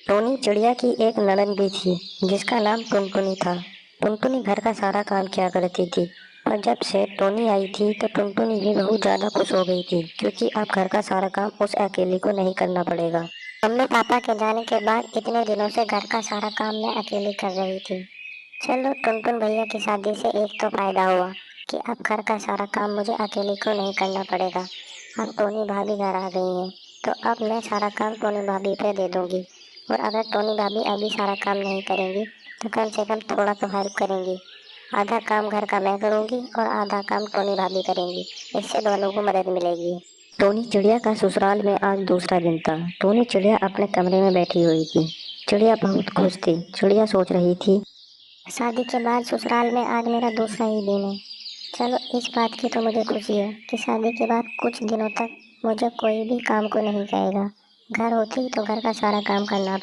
Tony चिड़िया की एक ननद भी थी जिसका नाम टुनटुनी था। टुनटुनी घर का सारा काम किया करती थी। पर जब से टोनी आई थी तो टुनटुनी भी बहुत ज्यादा खुश हो गई थी क्योंकि अब घर का सारा काम उस अकेली को नहीं करना पड़ेगा। मम्मी पापा के जाने के बाद इतने दिनों से घर का सारा काम मैं अकेली कर रही थी। चलो टुनटुन भैया की शादी से एक तो फायदा हुआ कि अब घर का सारा काम मुझे अकेले को नहीं करना पड़ेगा। अब टोनी भाभी घर आ गई हैं तो अब मैं सारा काम टोनी भाभी पे दे दूंगी। और अगर टोनी भाभी अभी सारा काम नहीं करेंगी तो कम से कम थोड़ा तो हेल्प करेंगी। आधा काम घर का मैं करूंगी और आधा काम टोनी भाभी करेंगी। इससे दोनों को मदद मिलेगी। टोनी चिड़िया का ससुराल में आज दूसरा दिन था। टोनी चिड़िया अपने कमरे में बैठी हुई थी। चिड़िया बहुत खुश थी। चिड़िया सोच रही थी, शादी के बाद ससुराल में आज मेरा दूसरा ही दिन है। चलो इस बात की तो मुझे खुशी है कि शादी के बाद कुछ दिनों तक मुझे कोई भी काम को नहीं कहेगा। घर होती तो घर का सारा काम करना